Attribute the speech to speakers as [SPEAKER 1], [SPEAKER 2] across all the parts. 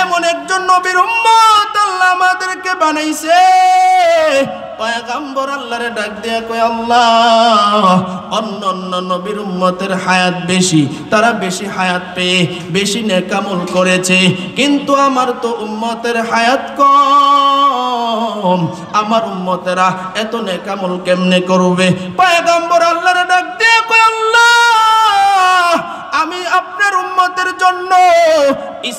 [SPEAKER 1] এমন একজন নবীর উম্মত আল্লাহ আমাদেরকে বানাইছে। পয়গম্বর আল্লাহরে ডাক দিয়া কয়, আল্লাহ অন্য নবীর উম্মতের হায়াত বেশি, তারা বেশি হায়াত পেয়ে বেশি নেক আমল করেছে, কিন্তু আমার তো উম্মতের হায়াত কম, আমার উম্মতেরা এত নেক আমল কেমনে করবে? পয়গম্বর আল্লাহরে ডাক দিয়া কয়, আল্লাহ আমি আপনার উম্মতের জন্য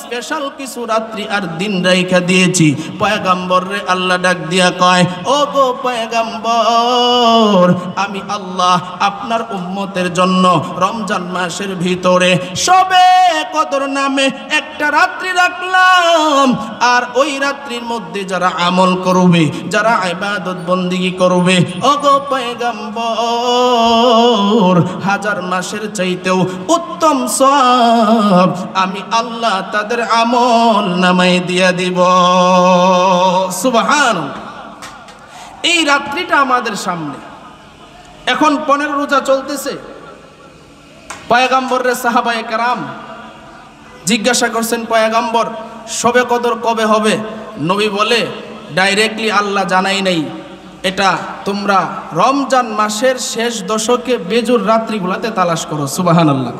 [SPEAKER 1] স্পেশাল কিছু রাত্রি আর দিন রাইখা দিয়েছি। পয়গম্বর রে আল্লাহ ডাক দিয়া কয়, ও গো পয়গম্বর, আমি আল্লাহ আপনার উম্মতের জন্য রমজান মাসের ভিতরে শবে কদর নামে একটা রাত্রি রাখলাম, আর ওই রাত্রির মধ্যে যারা আমল করবে, যারা ইবাদত বন্দেগী করবে, ও গো পয়গম্বর, হাজার মাসের চাইতেও উত্তম সওয়াব আমি আল্লাহ তাদের আমল নামায় দিয়া দিব। সুবহানাল্লাহ। এই রাত্রিটা আমাদের সামনে, এখন 15 রোজা চলতেছে। পয়গম্বরের সাহাবায়ে কেরাম জিজ্ঞাসা করছেন, পয়গম্বর শবে কদর কবে হবে? নবী বলে, ডাইরেক্টলি আল্লাহ জানাই নাই, এটা তোমরা রমজান মাসের শেষ দশকে বেজুর রাত্রিগুলাতে তালাশ করো। সুবহানাল্লাহ।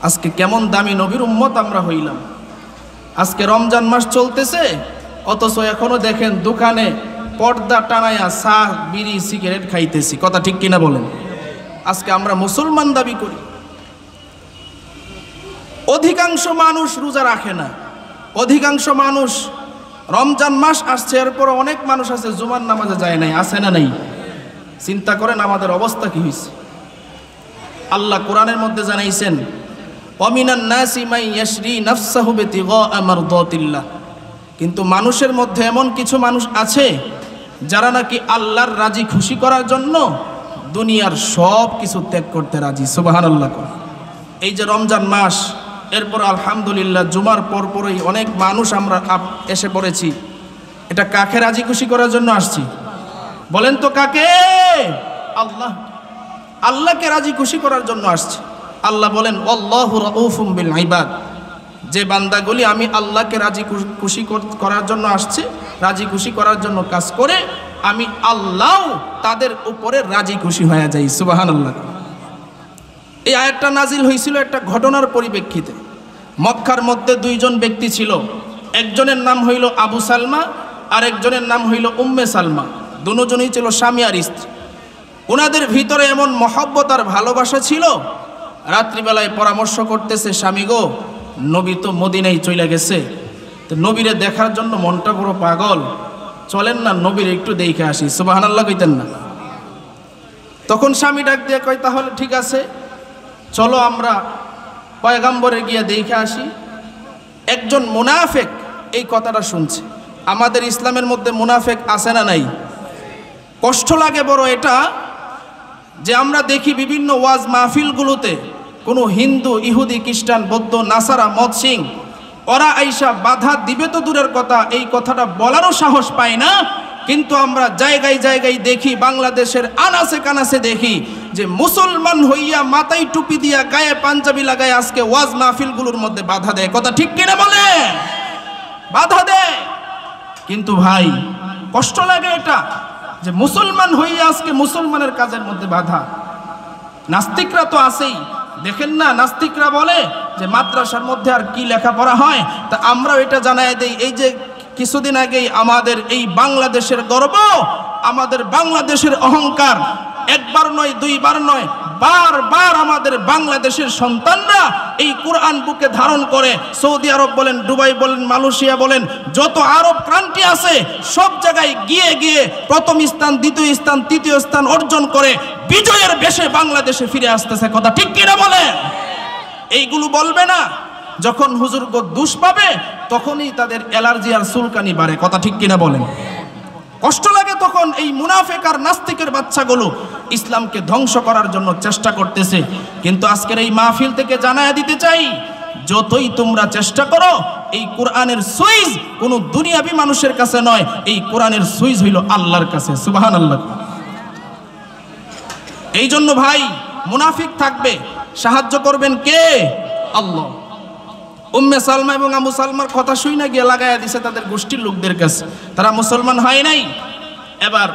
[SPEAKER 1] আজকে কেমন দামি নবীর উম্মত আমরা হইলাম। আজকে রমজান মাস চলতেছে, অথচ এখনো দেখেন দোকানে পর্দা টানায়া চা বিড়ি সিগারেট খাইতেছি। কথা ঠিক কিনা বলেন? আজকে আমরা মুসলমান দাবি করি। অধিকাংশ মানুষ রোজা রাখে না, অধিকাংশ মানুষ রমজান মাস আসছে এরপর অনেক মানুষ আছে জুমার নামাজে যায় নাই, আছে না নাই? চিন্তা করেন আমাদের অবস্থা কি হয়েছে। আল্লাহ কোরআনের মধ্যে জানাইছেন, ওয়ামিনান নাসি মান ইয়াশরি নাফসাহু বিতিগা মারদাতিল্লাহ, কিন্তু মানুষের মধ্যে এমন কিছু মানুষ আছে যারা নাকি আল্লাহর রাজি খুশি করার জন্য দুনিয়ার সব কিছু ত্যাগ করতে রাজি। সুবহানাল্লাহ। এই যে রমজান মাস, এরপর আলহামদুলিল্লাহ জুমার পরপরই অনেক মানুষ আমরা এসে পড়েছি। এটা কাকে রাজি খুশি করার জন্য আসছি? বলেন তো কাকে? আল্লাহ, আল্লাহকে রাজি খুশি করার জন্য আসছি। আল্লাহ বলেন, আল্লাহু রাউফুম বিল ইবাদ, যে বান্দাগুলি আমি আল্লাহকে রাজি খুশি করার জন্য আসছে, রাজি খুশি করার জন্য কাজ করে, আমি আল্লাহ তাদের উপরে রাজি খুশি হয়ে যাই। সুবহানাল্লাহ। এই আয়াতটা নাজিল হয়েছিল একটা ঘটনার পরিপ্রেক্ষিতে। মক্কার মধ্যে দুইজন ব্যক্তি ছিল, একজনের নাম হইল আবু সালমা আর একজনের নাম হইল উম্মে সালমা। দুজনই ছিল স্বামী আর স্ত্রী। ওনাদের ভিতরে এমন মহব্বত আর ভালোবাসা ছিল, রাত্রিবেলায় পরামর্শ করতেছে, স্বামী গো, নবী তো মদিনায় চলে গেছে, তো নবীরে দেখার জন্য মনটা বড় পাগল, চলেন না নবীর একটু দেখে আসি। সুবহানাল্লাহ কইতেন না? তখন স্বামী ডাক দিয়ে কয়, তাহলে ঠিক আছে, চলো আমরা পয়গম্বরে গিয়ে দেখে আসি। একজন মুনাফিক এই কথাটা শুনছে। আমাদের ইসলামের মধ্যে মুনাফিক আছে না নাই? কষ্ট লাগে বড় এটা, যে আমরা দেখি বিভিন্ন ওয়াজ মাহফিলগুলোতে কোনো হিন্দু, ইহুদি, খ্রিস্টান, বৌদ্ধ, নাসারা, মদ সিং ওরা আইসা বাধা দিবে তো দূরের কথা, এই কথাটা বলারও সাহস পায় না। কিন্তু আমরা জায়গায় জায়গায় দেখি, বাংলাদেশের আনাচে কানাচে দেখি যে মুসলমান হইয়া মাথায় টুপি দিয়া গায়ে পাঞ্জাবি লাগায় আজকে ওয়াজ মাহফিলগুলোর মধ্যে বাধা দেয়। কথা ঠিক কিনা বলে? বাধা দেয়। কিন্তু ভাই কষ্ট লাগে এটা, যে মুসলমান হইয়া আজকে মুসলমানের কাজের মধ্যে বাধা। নাস্তিকরা তো আছেই, দেখেন না, নাস্তিকরা বলে যে মাদ্রাসার মধ্যে আর কি লেখাপড়া হয়, তা আমরাও এটা জানাই দেই। এই যে কিছুদিন আগেই আমাদের এই বাংলাদেশের গর্ব, আমাদের বাংলাদেশের অহংকার, একবার নয় দুইবার নয়, বারবার আমাদের বাংলাদেশের সন্তানরা এই কোরআন বুকে ধারণ করে সৌদি আরব বলেন, দুবাই বলেন, মালয়েশিয়া বলেন, যত আরব কান্ট্রি আছে সব জায়গায় গিয়ে গিয়ে প্রথম স্থান, দ্বিতীয় স্থান, তৃতীয় স্থান অর্জন করে বিজয়ের বেশে বাংলাদেশে ফিরে আসতেছে। কথা ঠিক কিনা বলে? এইগুলো বলবে না, যখন হুজুর দুষ পাবে তখনই তাদের অ্যালার্জি আর চুলকানি বাড়ে। কথা ঠিক কিনা বলেন? কষ্ট লাগে তখন। এই মুনাফিক আর নাস্তিকের বাচ্চাগুলো ইসলামকে ধ্বংস করার জন্য চেষ্টা করতেছে। কিন্তু আজকের এই মাহফিল থেকে জানায়া দিতে চাই, যতই তোমরা চেষ্টা করো, এই কোরআনের সুইচ কোনো দুনিয়াবি মানুষের কাছে নয়, এই কোরআনের সুইচ হইল আল্লাহর কাছে। সুবহানাল্লাহ। এই জন্য ভাই, মুনাফিক থাকবে, সাহায্য করবেন কে? আল্লাহ। উম্মে সালমা এবং আবু সালমার কথা শুই না গিয়ে লাগাইয়া দিছে তাদের গোষ্ঠীর লোকদের কাছে, তারা মুসলমান হয় নাই। এবার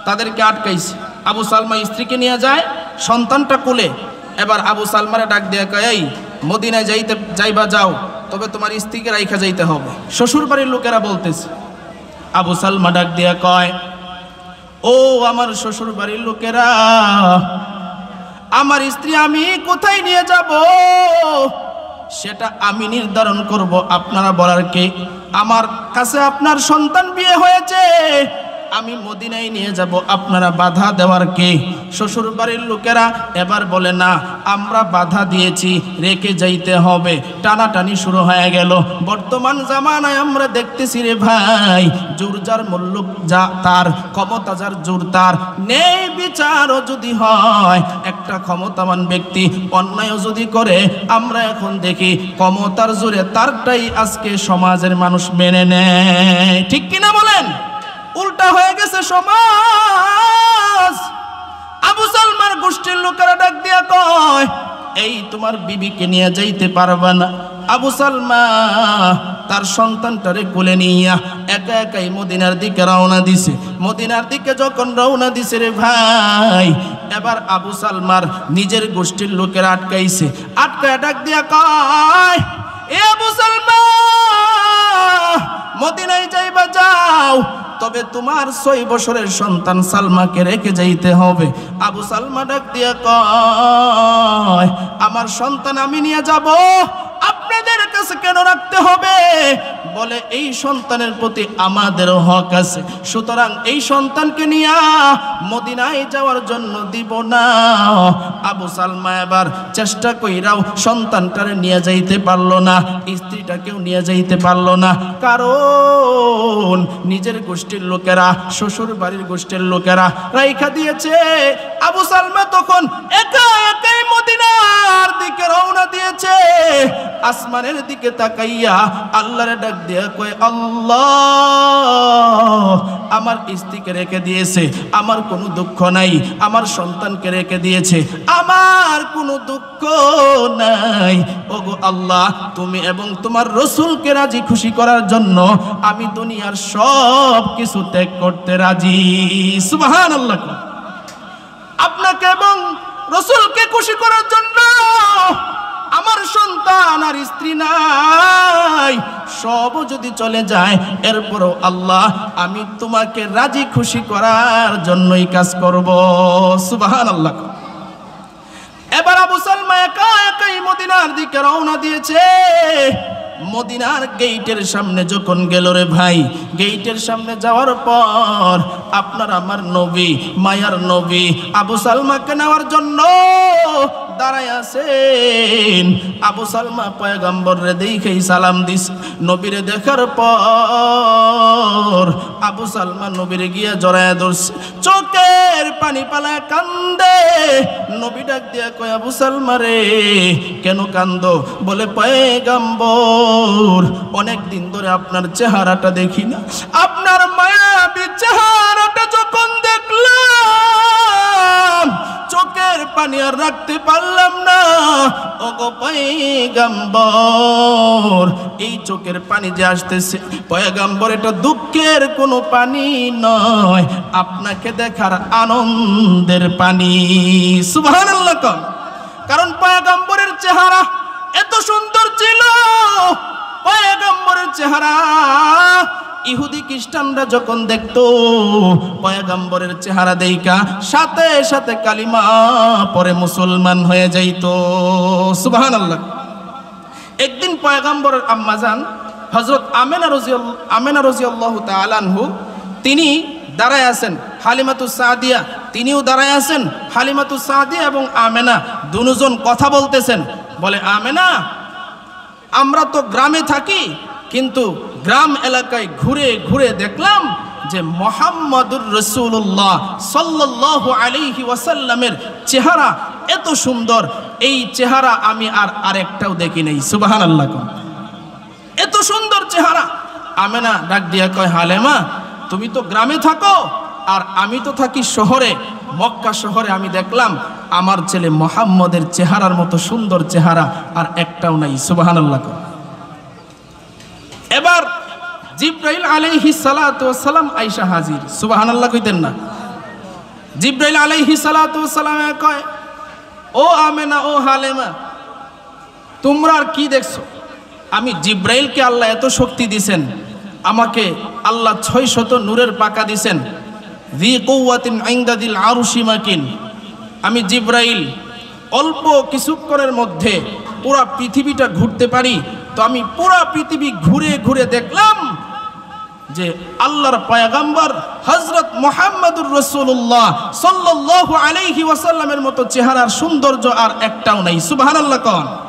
[SPEAKER 1] তাদেরকে আটকাইছে। আবু সালমা স্ত্রীকে নিয়ে যায়, সন্তানটা কোলে। এবার আবু সালমারে ডাক দিয়ে কয়, এই মদিনায় যাইবা যাও, তবে তোমার স্ত্রীকে রাইখা যাইতে হবে। শ্বশুর বাড়ির লোকেরা বলতেছে। আবু সালমা ডাক দিয়া কয়, ও আমার শ্বশুর বাড়ির লোকেরা, আমার স্ত্রী আমি কোথায় নিয়ে যাব সেটা আমি নির্ধারণ করব, আপনারা বলার কে? আমার কাছে আপনার সন্তান বিয়ে হয়েছে, আমি মদিনায় নিয়ে যাব, আপনারা বাধা দেওয়ার কে? শ্বশুর বাড়ির লোকেরা এবার বলে, না আমরা বাধা দিয়েছি, রেখে যাইতে হবে। টানাটানি শুরু হয়ে গেল। বর্তমান জামানায় আমরা দেখতেছি রে ভাই, জোর যার মূল্য যা তার, ক্ষমতা যার জোর তার। নেই বিচারও যদি হয়, একটা ক্ষমতাবান ব্যক্তি অন্যায় যদি করে, আমরা এখন দেখি ক্ষমতার জোরে তারটাই আজকে সমাজের মানুষ মেনে নেয়। ঠিক কিনা বলেন? উল্টা হয়ে গেছে সমাজ। আবু সালমার গোষ্ঠীর লোকেরা ডাক দিয়া কয়, এই তোমার বিবিকে নিয়ে যাইতে পারবা না। আবু সালমা তার সন্তানটারে কোলে নিয়া একা একাই মদিনার দিকে রওনা দিছে। মদিনার দিকে যখন রওনা দিছে রে ভাই, এবার আবু সালমার নিজের গোষ্ঠীর লোকেরা আটকাইছে। আটকায় ডাক দিয়া কয়, এ আবু সালমা, মদিনায় যাইবা যাও, তবে তোমার 6 বছরের সন্তান সালমাকে রেখে যাইতে হবে। আবু সালমা ডাক দিয়া কয়, আমার সন্তান আমি নিয়ে যাব, আপনাদের কাছে কেন রাখতে হবে? বলে, এই সন্তানের প্রতি আমাদেরও হক আছে, সুতরাং এই সন্তানকে নিয়ে মদিনায় যাওয়ার জন্য দিব না। আবু সালমা এবার চেষ্টা কইরাও সন্তানটারে নিয়ে যাইতে পারলো না, স্ত্রীটাকেও নিয়ে যাইতে পারলো না। কারণ নিজের গোষ্ঠীর লোকেরা, শ্বশুর বাড়ির গোষ্ঠীর লোকেরা রাইখা দিয়েছে। আবু সালমা তখন একা একাই মদিনার দিকে রওনা দিয়েছে। আসমানের দিকে তাকাইয়া আল্লাহরে ডাক দিয়া কয়, আল্লাহ, আমার স্ত্রীকে রেখে দিয়েছে, আমার কোনো দুঃখ নাই। আমার সন্তানকে রেখে দিয়েছে, আমার কোনো দুঃখ নাই। ওগো আল্লাহ, তুমি এবং তোমার রসুলকে রাজি খুশি করার জন্য আমি দুনিয়ার সব কিছু ত্যাগ করতে রাজি। সুবহানাল্লাহ। আপনাকে এবং রসুলকে খুশি করার জন্য আমার সন্তান আর স্ত্রী নাই, সব যদি চলে যায়, এরপরও আল্লাহ আমি তোমাকে রাজি খুশি করার জন্যই কাজ করব। সুবহানাল্লাহ। এবার আবু সালমা একা একাই মদিনার দিকে রওনা দিয়েছে। মদিনার গেইটের সামনে যখন গেল রে ভাই, গেইটের সামনে যাওয়ার পর আপনার আমার নবী, মায়ার নবী আবু সালমাকে নেওয়ার জন্য দাঁড়ায় আছেন। আবু সালমা পয়গম্বরে দেখেই সালাম দিস। নবীরে দেখার পর আবু সালমা নবীরে গিয়া জড়ায় ধরছে, চোখের পানি পালায় কান্দে। নবী ডাক দিয়া কয়, আবু সালমা রে, কেন কান্দো? বলে, পয়গম্বর, অনেক দিন ধরে আপনার চেহারাটা দেখি না, আপনার মায়াবী চেহারাটা যখন দেখলাম, চোখের পানি আর রাখতে পারলাম না। ওগো পয়গম্বর, এই চোখের পানি যে আসতেছে পয়গম্বর, এটা দুঃখের কোনো পানি নয়, আপনাকে দেখার আনন্দের পানি। সুবহানাল্লাহ। কারণ পয়গম্বরের চেহারা এত সুন্দর ছিল। পয়গম্বরের চেহারা ইহুদি খ্রিস্টানরা যখন দেখতো, পয়গম্বরের চেহারা দেইকা সাথে সাথে কালিমা পরে মুসলমান হয়ে যাইতো। সুবহানাল্লাহ। একদিন পয়গম্বরের আম্মাজান হযরত আমেনা রাদিয়াল্লাহু তাআলা আনহু, তিনি দাঁড়ায় আছেন। হালিমাতুস সাদিয়া তিনিও দাঁড়ায় আছেন। হালিমাতুস সাদিয়া এবং আমেনা দুজন কথা বলতেছেন। বলে, আমেনা, আমরা তো গ্রামে থাকি, কিন্তু গ্রাম এলাকায় ঘুরে ঘুরে দেখলাম যে মুহাম্মাদুর রাসূলুল্লাহ সাল্লাল্লাহু আলাইহি ওয়াসাল্লামের চেহারা এত সুন্দর, এই চেহারা আমি আর আরেকটাও দেখি নাই। সুবহানাল্লাহ। এত সুন্দর চেহারা। আমেনা ডাক দিয়া কয়, হালেমা, তুমি তো গ্রামে থাকো আর আমি তো থাকি শহরে, মক্কা শহরে। আমি দেখলাম আমার ছেলে মুহাম্মদের চেহারার মতো সুন্দর চেহারা আর একটাও নাই। সুবহানাল্লাহ। এবার জিবরাইল আলাইহিস সালাতু ওয়াস সালাম আয়েশা হাজির। সুবহানাল্লাহ কইতেন না? জিবরাইল আলাইহিস সালাতু ওয়াস সালাম কয়, ও আমেনা, ও হালেমা, তোমরা আর কি দেখছো? আমি জিবরাইলকে আল্লাহ এত শক্তি দিছেন, আমাকে আল্লাহ 600 নূরের পাকা দিছেন। যী কুওয়াতিন ইনদা দিল আরশি মাকিন। আমি জিবরাইল অল্প কিছুক্ষণের মধ্যে পুরা পৃথিবীটা ঘুরতে পারি। তো আমি পুরা পৃথিবী ঘুরে ঘুরে দেখলাম যে আল্লাহর পয়গম্বর হযরত মুহাম্মদুর রাসূলুল্লাহ সাল্লাল্লাহু আলাইহি ওয়াসাল্লামের মতো চেহারার সৌন্দর্য আর একটাও নাই। সুবহানাল্লাহ। কোন